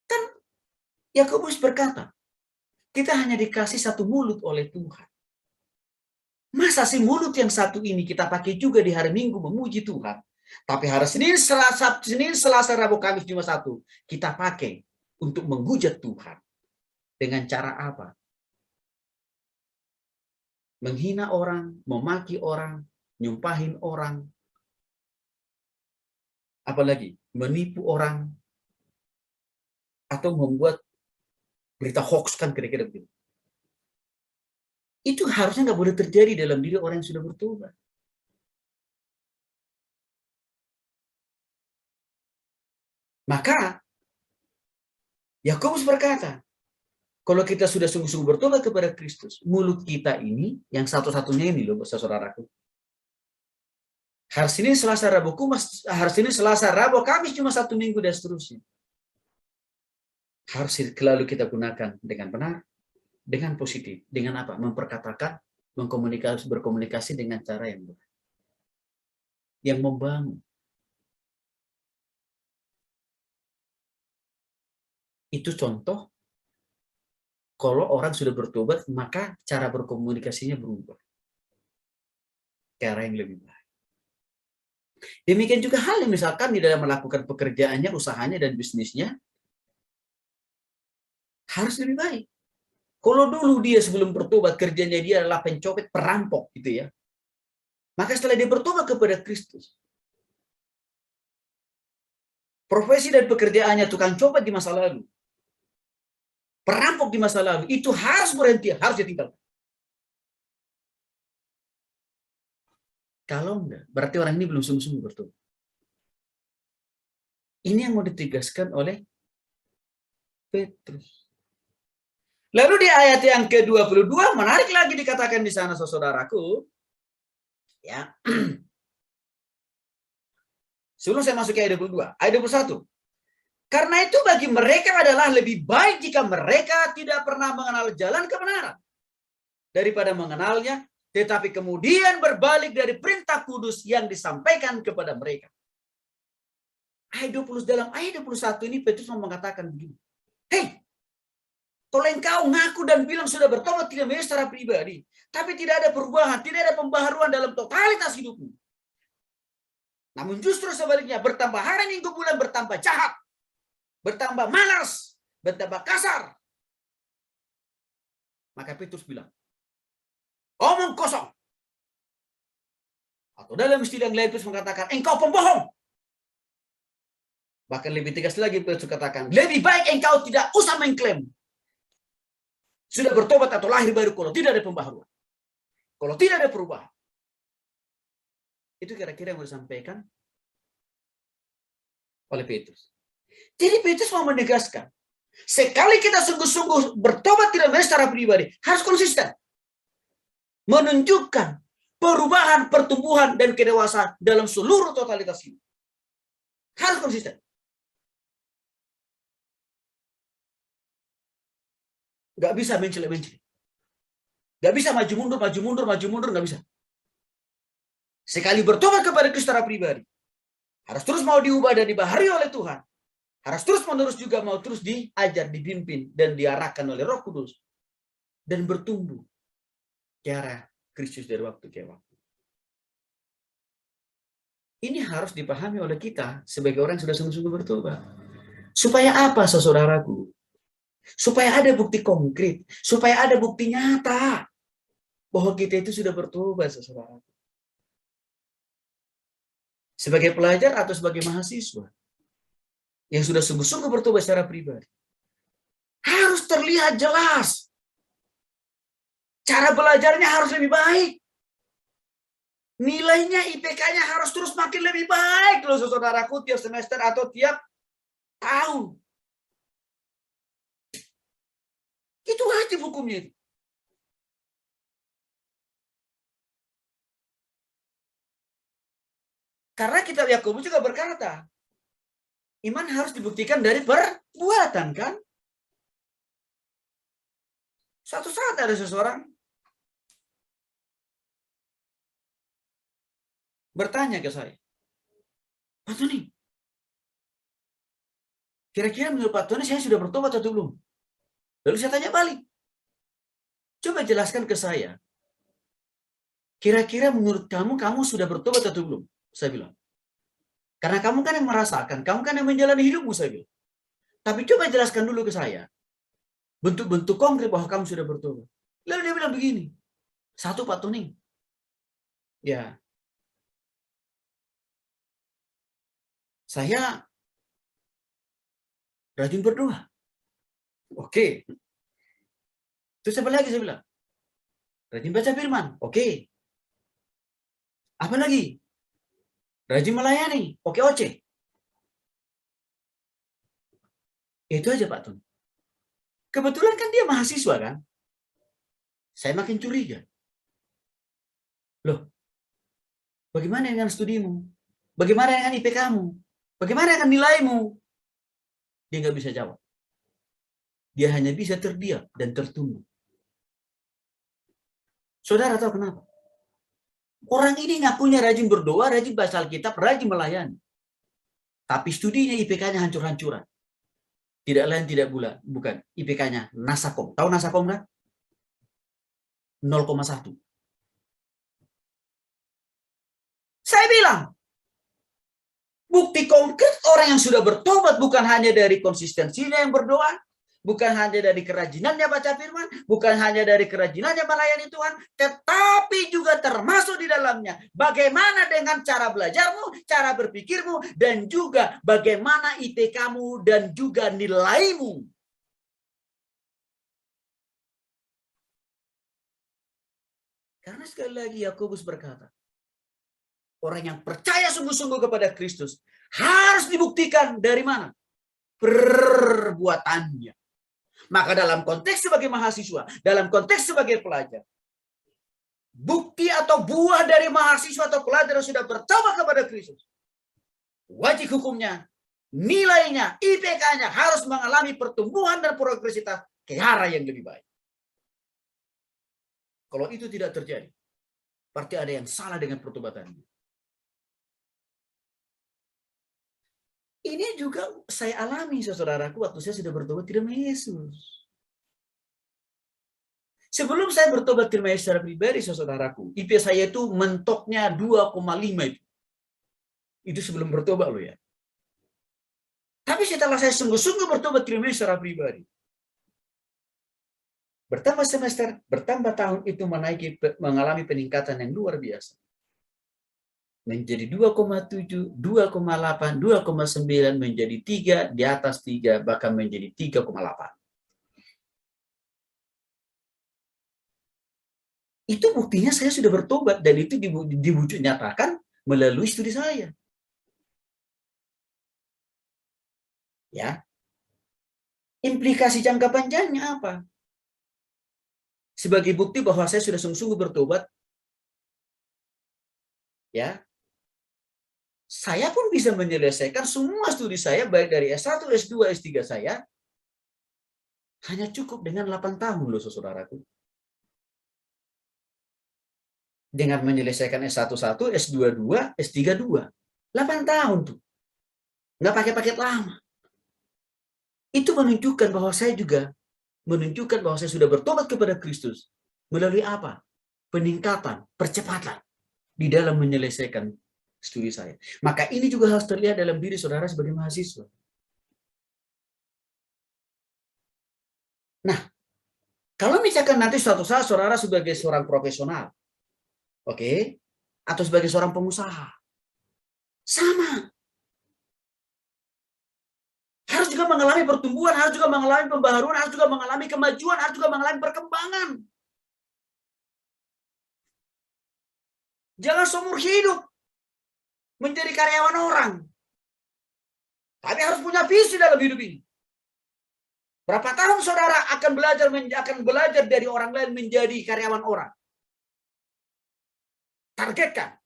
Kan Yakobus berkata, kita hanya dikasih satu mulut oleh Tuhan. Masa sih mulut yang satu ini kita pakai juga di hari Minggu memuji Tuhan. Tapi hari Senin, Selasa, Rabu, Kamis, Jumat, Sabtu kita pakai untuk menghujat Tuhan. Dengan cara apa? Menghina orang, memaki orang, nyumpahin orang. Apalagi menipu orang. Atau membuat berita hoax kan kira-kira begitu. Itu harusnya nggak boleh terjadi dalam diri orang yang sudah bertobat. Maka Yakobus berkata, kalau kita sudah sungguh-sungguh bertobat kepada Kristus, mulut kita ini, yang satu-satunya ini loh, saudaraku. Hari Senin, Selasa, Rabu, hari Senin, Selasa, Rabu, Kamis cuma 1 minggu dan seterusnya. Harus selalu kita gunakan dengan benar, dengan positif. Dengan apa? Memperkatakan, berkomunikasi dengan cara yang benar. Yang membangun. Itu contoh, kalau orang sudah bertobat, maka cara berkomunikasinya berubah. Ke arah yang lebih baik. Demikian juga hal yang misalkan di dalam melakukan pekerjaannya, usahanya, dan bisnisnya, harus lebih baik. Kalau dulu dia sebelum bertobat, kerjanya dia adalah pencopet, perampok, gitu ya. Maka setelah dia bertobat kepada Kristus, profesi dan pekerjaannya tukang copet di masa lalu, perampok di masa lalu, itu harus berhenti, harus ditinggalkan. Kalau enggak, berarti orang ini belum sungguh-sungguh bertobat. Ini yang mau ditegaskan oleh Petrus. Lalu di ayat yang ke-22, menarik lagi dikatakan di sana, saudaraku. Ya. Sebelum saya masuk ke ayat 22, ayat 21. Karena itu bagi mereka adalah lebih baik jika mereka tidak pernah mengenal jalan kebenaran daripada mengenalnya, tetapi kemudian berbalik dari perintah kudus yang disampaikan kepada mereka. Dalam ayat 21 ini Petrus mau mengatakan begini. Hei, kalau engkau ngaku dan bilang sudah bertobat tidak memang secara pribadi, tapi tidak ada perubahan, tidak ada pembaharuan dalam totalitas hidupmu. Namun justru sebaliknya, bertambah hari, minggu, bulan, bertambah jahat, bertambah malas, bertambah kasar. Maka Petrus bilang, omong kosong. Atau dalam istilah yang lain Petrus mengatakan, engkau pembohong. Bahkan lebih tegas lagi Petrus katakan, lebih baik engkau tidak usah mengklaim sudah bertobat atau lahir baru kalau tidak ada pembaharuan. Kalau tidak ada perubahan. Itu kira-kira yang mau disampaikan oleh Petrus. Jadi Petrus mau menegaskan, sekali kita sungguh-sungguh bertobat tidak secara pribadi, harus konsisten. Menunjukkan perubahan, pertumbuhan, dan kedewasaan dalam seluruh totalitas hidup. Harus konsisten. Gak bisa mencela-mencela. Gak bisa maju mundur, gak bisa. Sekali bertobat kepada Kristus secara pribadi, harus terus mau diubah dan dibaharui oleh Tuhan. Harus terus menerus juga mau terus diajar, dipimpin, dan diarahkan oleh Roh Kudus. Dan bertumbuh ke arah Kristus dari waktu ke waktu. Ini harus dipahami oleh kita sebagai orang yang sudah sungguh-sungguh bertobat. Supaya apa, saudaraku? Supaya ada bukti konkret, supaya ada bukti nyata bahwa kita itu sudah bertobat, saudara. Sebagai pelajar atau sebagai mahasiswa yang sudah sungguh-sungguh bertobat secara pribadi, harus terlihat jelas. Cara belajarnya harus lebih baik. Nilainya, IPK-nya harus terus makin lebih baik loh, saudaraku, tiap semester atau tiap tahun. Itu wajib hukumnya. Karena kitab Yakobus juga berkata, iman harus dibuktikan dari perbuatan, kan? Suatu saat ada seseorang bertanya ke saya, Pak Tony, kira-kira menurut Pak Tony saya sudah bertobat atau belum? Lalu saya tanya balik, coba jelaskan ke saya, kira-kira menurut kamu sudah bertobat atau belum? Saya bilang, karena kamu kan yang merasakan, kamu kan yang menjalani hidupmu, saya bilang. Tapi coba jelaskan dulu ke saya, bentuk-bentuk konkret bahwa kamu sudah bertobat. Lalu dia bilang begini, satu Pak Tony, ya, saya rajin berdoa. Oke. Terus apa lagi saya bilang? Rajin baca firman. Oke. Apa lagi? Rajin melayani. Oke. Itu aja Pak Tun. Kebetulan kan dia mahasiswa kan? Saya makin curiga. Loh, bagaimana dengan studimu? Bagaimana dengan IPK-mu? Bagaimana dengan nilaimu? Dia nggak bisa jawab. Dia hanya bisa terdiam dan tertunduk. Saudara tahu kenapa? Orang ini ngakunya rajin berdoa, rajin baca Alkitab, rajin melayani. Tapi studinya IPK-nya hancur-hancuran. Tidak lain tidak bukan. IPK-nya Nasakom. Tahu Nasakom kan? 0,1. Saya bilang, bukti konkret orang yang sudah bertobat bukan hanya dari konsistensinya yang berdoa, bukan hanya dari kerajinannya baca firman, bukan hanya dari kerajinannya melayani Tuhan, tetapi juga termasuk di dalamnya bagaimana dengan cara belajarmu, cara berpikirmu, dan juga bagaimana IPK-mu dan juga nilaimu. Karena sekali lagi Yakobus berkata, orang yang percaya sungguh-sungguh kepada Kristus harus dibuktikan dari mana? Perbuatannya. Maka dalam konteks sebagai mahasiswa, dalam konteks sebagai pelajar, bukti atau buah dari mahasiswa atau pelajar yang sudah bertobat kepada Kristus, wajib hukumnya, nilainya, IPK-nya harus mengalami pertumbuhan dan progresivitas ke arah yang lebih baik. Kalau itu tidak terjadi, berarti ada yang salah dengan pertobatannya. Ini juga saya alami, saudaraku, waktu saya sudah bertobat terima Yesus. Sebelum saya bertobat terima Yesus secara pribadi, saudaraku, IP saya itu mentoknya 2,5 itu. Itu sebelum bertobat loh ya. Tapi setelah saya sungguh-sungguh bertobat terima Yesus secara pribadi, bertambah semester, bertambah tahun itu mengalami peningkatan yang luar biasa. Menjadi 2,7, 2,8, 2,9, menjadi 3, di atas 3, bahkan menjadi 3,8. Itu buktinya saya sudah bertobat, dan itu diwujud nyatakan melalui studi saya. Ya. Implikasi jangka panjangnya apa? Sebagai bukti bahwa saya sudah sungguh-sungguh bertobat, ya, saya pun bisa menyelesaikan semua studi saya, baik dari S1, S2, S3 saya, hanya cukup dengan 8 tahun loh, saudaraku. Dengan menyelesaikan S1-1, S2-2, S3-2. 8 tahun tuh. Nggak pakai paket lama. Itu menunjukkan bahwa saya juga menunjukkan bahwa saya sudah bertobat kepada Kristus. Melalui apa? Peningkatan, percepatan di dalam menyelesaikan studi saya. Maka ini juga harus terlihat dalam diri saudara sebagai mahasiswa. Nah, kalau misalkan nanti suatu saat saudara sebagai seorang profesional, oke, atau sebagai seorang pengusaha, sama. Harus juga mengalami pertumbuhan, harus juga mengalami pembaharuan, harus juga mengalami kemajuan, harus juga mengalami perkembangan. Jangan seumur hidup menjadi karyawan orang. Tapi harus punya visi dalam hidup ini. Berapa tahun saudara akan belajar dari orang lain menjadi karyawan orang? Targetkan.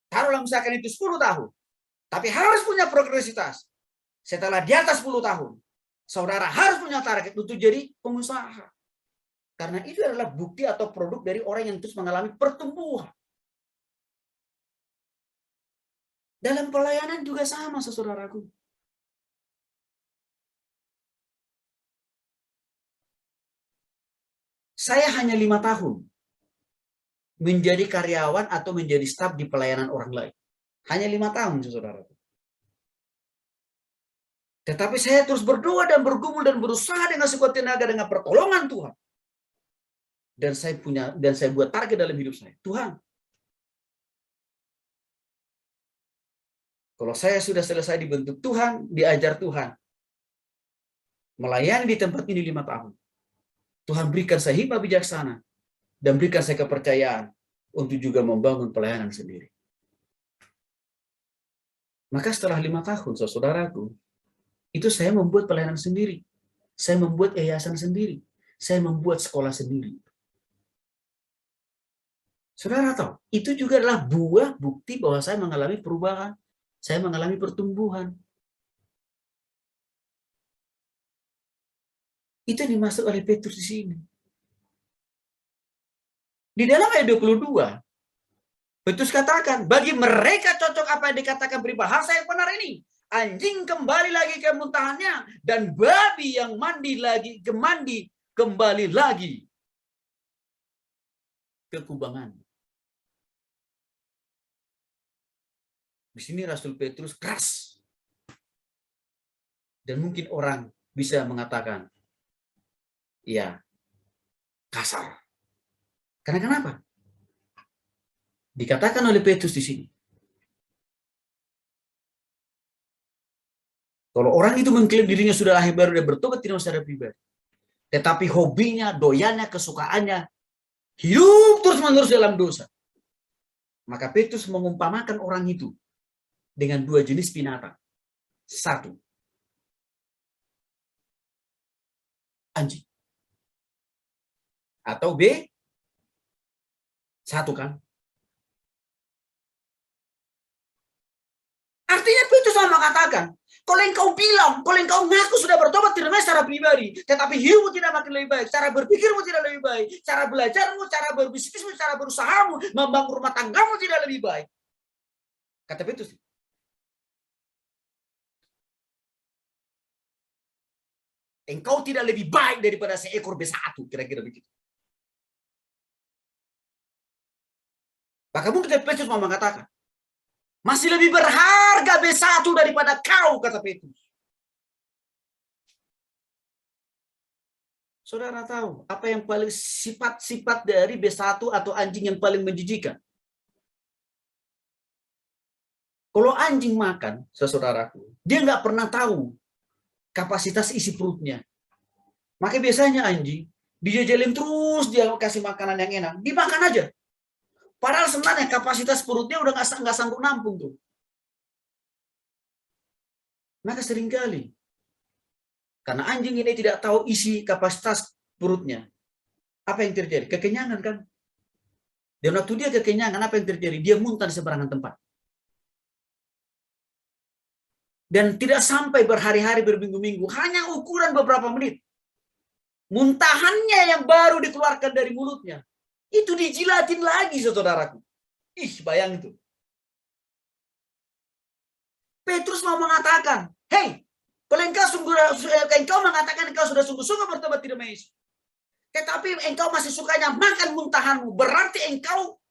Taruhlah misalkan itu 10 tahun. Tapi harus punya progresivitas. Setelah di atas 10 tahun, saudara harus punya target untuk jadi pengusaha. Karena itu adalah bukti atau produk dari orang yang terus mengalami pertumbuhan. Dalam pelayanan juga sama, saudaraku. Saya hanya 5 tahun menjadi karyawan atau menjadi staf di pelayanan orang lain. Hanya 5 tahun, saudaraku. Tetapi saya terus berdoa dan bergumul dan berusaha dengan sekuat tenaga dengan pertolongan Tuhan. Dan saya buat target dalam hidup saya. Tuhan, kalau saya sudah selesai dibentuk Tuhan, diajar Tuhan, melayani di tempat ini 5 tahun. Tuhan berikan saya hikmah bijaksana dan berikan saya kepercayaan untuk juga membangun pelayanan sendiri. Maka setelah 5 tahun, saudaraku, itu saya membuat pelayanan sendiri. Saya membuat yayasan sendiri. Saya membuat sekolah sendiri. Saudara tahu, itu juga adalah buah bukti bahwa saya mengalami perubahan. Saya mengalami pertumbuhan. Itu yang dimaksud oleh Petrus di sini. Di dalam ayat 22, Petrus katakan, bagi mereka cocok apa yang dikatakan peribahasa yang benar ini. Anjing kembali lagi ke muntahannya, dan babi yang mandi kembali lagi ke kubangan. Di sini Rasul Petrus keras. Dan mungkin orang bisa mengatakan, ya, kasar. Karena kenapa? Dikatakan oleh Petrus di sini. Kalau orang itu mengklaim dirinya sudah lahir baru dan bertobat tidak secara pribadi. Tetapi hobinya, doyannya, kesukaannya, hidup terus-menerus dalam dosa. Maka Petrus mengumpamakan orang itu dengan 2 jenis binatang. 1, anjing. Atau B, 1 kan? Artinya Petrus sama mengatakan, kalau engkau bilang, kalau engkau ngaku sudah bertobat tidak secara pribadi, tetapi hidupmu tidak makin lebih baik, cara berpikirmu tidak lebih baik, cara belajarmu, cara berbisnismu, cara berusahamu, membangun rumah tanggamu tidak lebih baik. Kata Petrus, engkau tidak lebih baik daripada seekor B1, kira-kira begitu. Maka mungkin Petrus mau mengatakan, masih lebih berharga B1 daripada kau, kata Petrus. Saudara tahu apa yang paling sifat-sifat dari B1 atau anjing yang paling menjijikan? Kalau anjing makan, saudaraku, dia nggak pernah tahu kapasitas isi perutnya. Makanya biasanya anjing dijajalin terus, dia kasih makanan yang enak, dimakan aja. Padahal sebenarnya kapasitas perutnya udah nggak sanggup nampung tuh. Maka seringkali karena anjing ini tidak tahu isi kapasitas perutnya, apa yang terjadi? Kekenyangan kan? Dan waktu dia kekenyangan, apa yang terjadi? Dia muntah di sembarangan tempat. Dan tidak sampai berhari-hari, berminggu-minggu, hanya ukuran beberapa menit. Muntahannya yang baru dikeluarkan dari mulutnya, itu dijilatin lagi, saudaraku. Bayang itu. Petrus mau mengatakan, hey, kalau engkau mengatakan engkau sudah sungguh-sungguh bertobat tidak Yesus, tetapi engkau masih sukanya makan muntahanmu, berarti engkau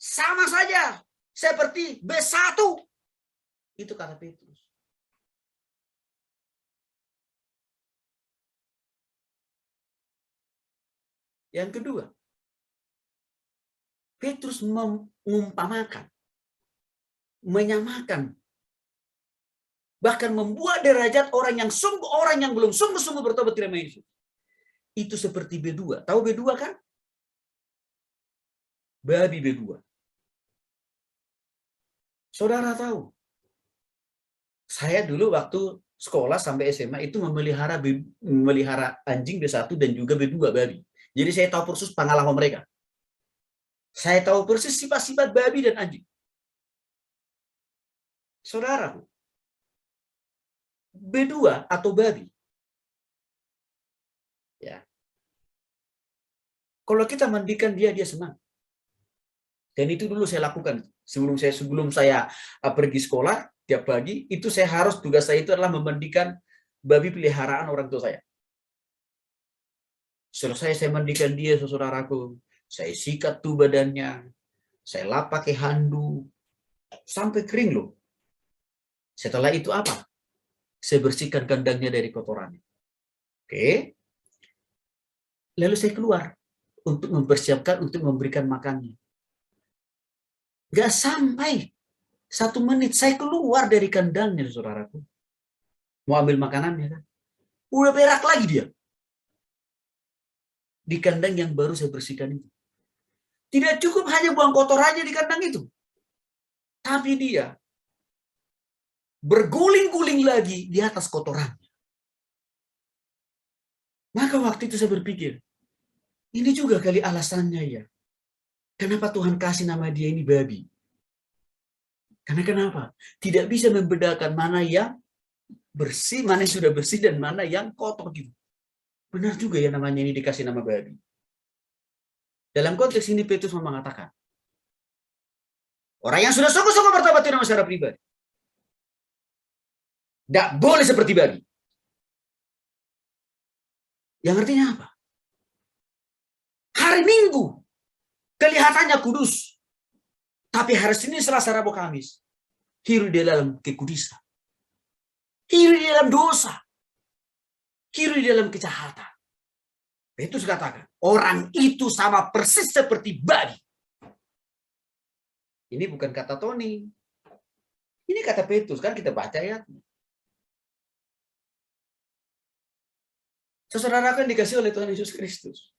sama saja seperti B1. Itu kata Petrus. Yang kedua, Petrus mengumpamakan, menyamakan, bahkan membuat derajat orang yang belum sungguh-sungguh bertobat terima Yesus. Itu seperti B2. Tahu B2 kan? Babi B2. Saudara tahu, saya dulu waktu sekolah sampai SMA itu memelihara anjing B1 dan juga B2 babi. Jadi saya tahu persis pengalaman mereka. Saya tahu persis sifat-sifat babi dan anjing. Saudara, B2 atau babi. Ya. Kalau kita mandikan dia senang. Dan itu dulu saya lakukan. Sebelum saya pergi sekolah tiap pagi, itu tugas saya itu adalah memandikan babi peliharaan orang tua saya. Selesai saya mandikan dia, saudaraku, saya sikat tuh badannya, saya lap pakai handuk, sampai kering loh. Setelah itu apa? Saya bersihkan kandangnya dari kotorannya. Oke. Lalu saya keluar untuk mempersiapkan, untuk memberikan makannya. Gak sampai 1 menit, saya keluar dari kandangnya, saudaraku. Mau ambil makanannya kan. Udah berak lagi dia. Di kandang yang baru saya bersihkan itu. Tidak cukup hanya buang kotorannya di kandang itu. Tapi dia berguling-guling lagi di atas kotorannya. Maka waktu itu saya berpikir, ini juga kali alasannya ya. Kenapa Tuhan kasih nama dia ini babi? Karena kenapa? Tidak bisa membedakan mana yang bersih, mana yang sudah bersih, dan mana yang kotor gitu. Benar juga ya namanya ini dikasih nama babi. Dalam konteks ini Petrus mengatakan, orang yang sudah sungguh-sungguh bertobat itu secara pribadi. Tidak boleh seperti babi. Yang artinya apa? Hari Minggu kelihatannya kudus. Tapi hari Senin, Selasa, Rabu, Kamis hidup di dalam kekudusan. Hidup di dalam dosa. Hidup di dalam kejahatan. Petrus katakan, orang itu sama persis seperti babi. Ini bukan kata Tony. Ini kata Petrus, kan kita baca ayatnya. Saudara kan dikasih oleh Tuhan Yesus Kristus.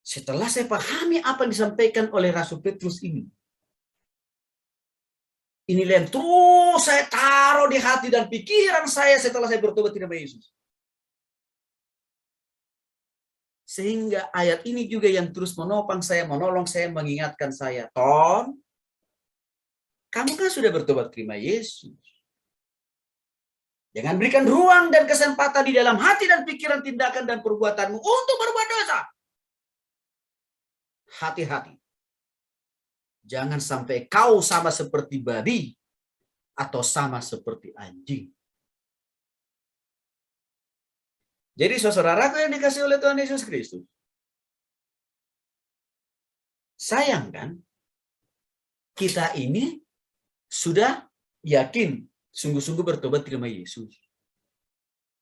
Setelah saya pahami apa yang disampaikan oleh Rasul Petrus ini. Inilah yang terus saya taruh di hati dan pikiran saya setelah saya bertobat di nama Yesus. Sehingga ayat ini juga yang terus menopang saya, menolong saya, mengingatkan saya. Tom, kamu kan sudah bertobat terima Yesus. Jangan berikan ruang dan kesempatan di dalam hati dan pikiran, tindakan dan perbuatanmu untuk berbuat dosa. Hati-hati. Jangan sampai kau sama seperti babi atau sama seperti anjing. Jadi saudaraku yang dikasih oleh Tuhan Yesus Kristus. Sayang kan? Kita ini sudah yakin sungguh-sungguh bertobat terima Yesus.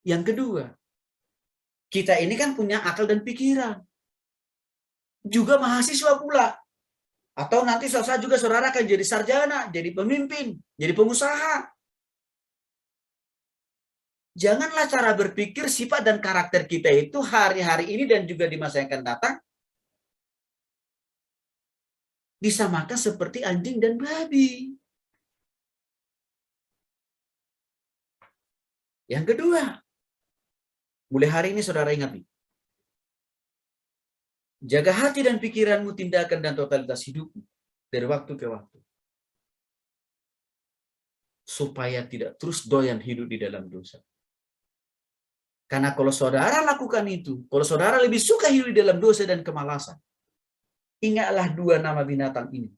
Yang kedua, kita ini kan punya akal dan pikiran. Juga mahasiswa pula. Atau nanti suatu saat juga saudara akan jadi sarjana, jadi pemimpin, jadi pengusaha. Janganlah cara berpikir, sifat, dan karakter kita itu hari-hari ini dan juga di masa yang akan datang disamakan seperti anjing dan babi. Yang kedua, mulai hari ini saudara ingat nih. Jaga hati dan pikiranmu, tindakan dan totalitas hidupmu dari waktu ke waktu. Supaya tidak terus doyan hidup di dalam dosa. Karena kalau saudara lakukan itu, kalau saudara lebih suka hidup di dalam dosa dan kemalasan, ingatlah dua nama binatang ini.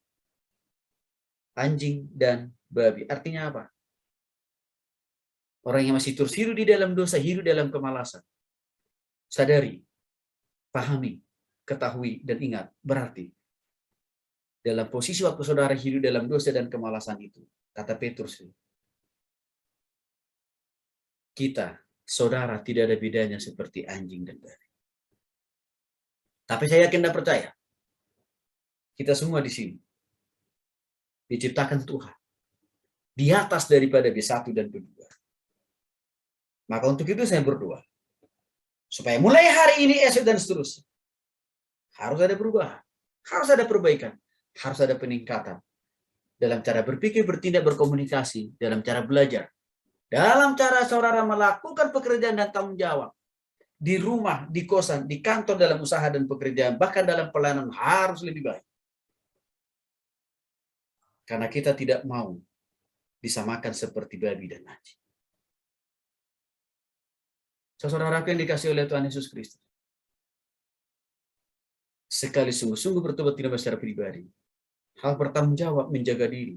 Anjing dan babi. Artinya apa? Orang yang masih terus hidup di dalam dosa, hidup dalam kemalasan. Sadari, pahami, ketahui, dan ingat. Berarti, dalam posisi waktu saudara hidup dalam dosa dan kemalasan itu, kata Petrus, kita, saudara, tidak ada bedanya seperti anjing dan babi. Tapi saya yakin dan percaya, kita semua di sini diciptakan Tuhan di atas daripada B1 dan B2. Maka untuk itu saya berdoa, supaya mulai hari ini, esok, dan seterusnya, harus ada perubahan, harus ada perbaikan, harus ada peningkatan dalam cara berpikir, bertindak, berkomunikasi, dalam cara belajar, dalam cara saudara melakukan pekerjaan dan tanggung jawab di rumah, di kosan, di kantor, dalam usaha dan pekerjaan, bahkan dalam pelayanan harus lebih baik. Karena kita tidak mau disamakan seperti babi dan anjing. Saudaraku yang dikasih oleh Tuhan Yesus Kristus, sekali sungguh-sungguh bertobat tidak secara pribadi, hal bertanggung jawab menjaga diri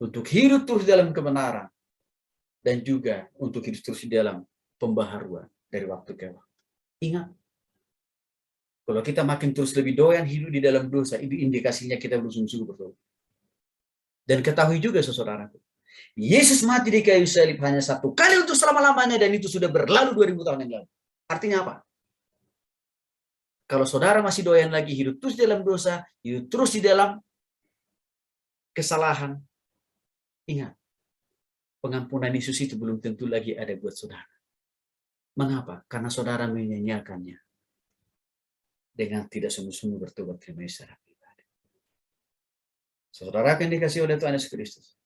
untuk hidup terus dalam kebenaran dan juga untuk hidup terus di dalam pembaharuan dari waktu ke waktu. Ingat, kalau kita makin terus lebih doyan hidup di dalam dosa, itu indikasinya kita belum sungguh-sungguh bertobat. Dan ketahui juga saudaraku, Yesus mati di kayu salib hanya satu kali untuk selama-lamanya, dan itu sudah berlalu 2000 tahun yang lalu. Artinya apa? Kalau saudara masih doyan lagi hidup terus dalam dosa, hidup terus di dalam kesalahan, ingat, pengampunan Yesus itu belum tentu lagi ada buat saudara. Mengapa? Karena saudara menyanyiakannya. dengan tidak sungguh-sungguh bertobat terima secara pribadi. Saudara yang dikasihi oleh Tuhan Yesus Kristus,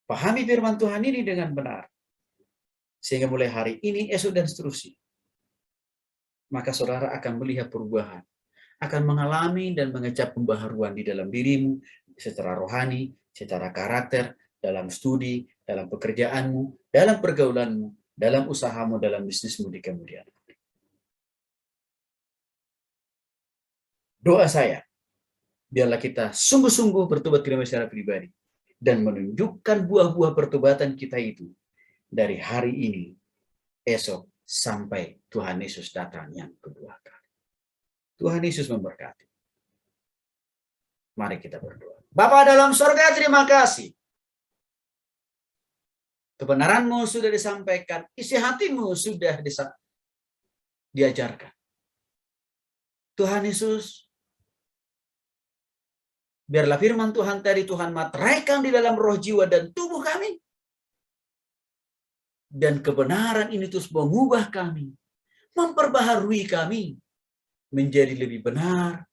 pahami firman Tuhan ini dengan benar. Sehingga mulai hari ini, esok, dan seterusnya, maka saudara akan melihat perubahan, akan mengalami dan mengecap pembaharuan di dalam dirimu, secara rohani, secara karakter, dalam studi, dalam pekerjaanmu, dalam pergaulanmu, dalam usahamu, dalam bisnismu di kemudian hari. Doa saya, biarlah kita sungguh-sungguh bertobat kepada secara pribadi dan menunjukkan buah-buah pertobatan kita itu dari hari ini, esok, sampai Tuhan Yesus datang yang kedua kali. Tuhan Yesus memberkati. Mari kita berdoa. Bapa dalam surga, terima kasih. Kebenaranmu sudah disampaikan, isi hatimu sudah diajarkan. Tuhan Yesus, biarlah firman Tuhan tadi Tuhan materaikan di dalam roh, jiwa, dan tubuh kami. Dan kebenaran ini terus mengubah kami, memperbaharui kami menjadi lebih benar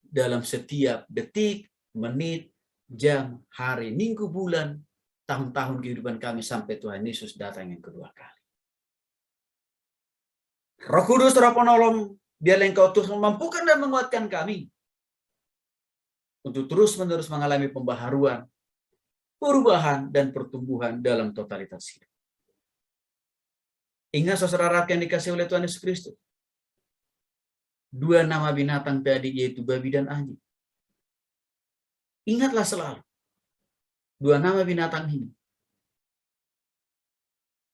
dalam setiap detik, menit, jam, hari, minggu, bulan, tahun-tahun kehidupan kami sampai Tuhan Yesus datang yang kedua kali. Roh Kudus, Roh Penolong, biarlah Engkau terus memampukan dan menguatkan kami untuk terus-menerus mengalami pembaharuan, perubahan, dan pertumbuhan dalam totalitas hidup. Ingat saudara yang dikasihi oleh Tuhan Yesus Kristus, dua nama binatang tadi yaitu babi dan anjing. Ingatlah selalu dua nama binatang ini,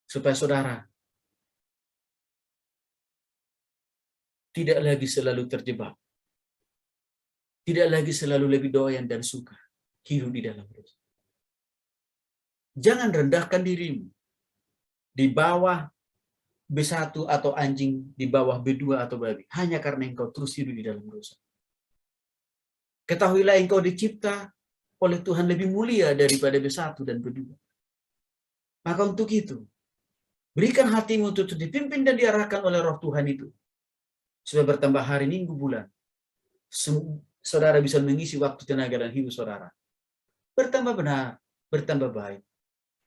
supaya saudara tidak lagi selalu terjebak, tidak lagi selalu lebih doyan dan suka hidup di dalam dosa. Jangan rendahkan dirimu di bawah B1 atau anjing, di bawah B2 atau babi, hanya karena engkau terus hidup di dalam dosa. Ketahuilah engkau dicipta oleh Tuhan lebih mulia daripada B1 dan B2. Maka untuk itu, berikan hatimu untuk dipimpin dan diarahkan oleh roh Tuhan itu, supaya bertambah hari, minggu, bulan, saudara bisa mengisi waktu, tenaga, dan hidup saudara bertambah benar, bertambah baik,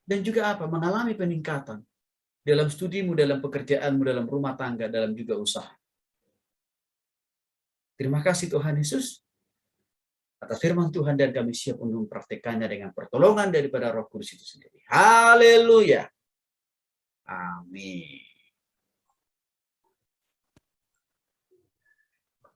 dan juga mengalami peningkatan dalam studimu, dalam pekerjaanmu, dalam rumah tangga, dalam juga usaha. Terima kasih Tuhan Yesus atas firman Tuhan, dan kami siap untuk mempraktekannya dengan pertolongan daripada Roh Kudus itu sendiri. Haleluya. Amin.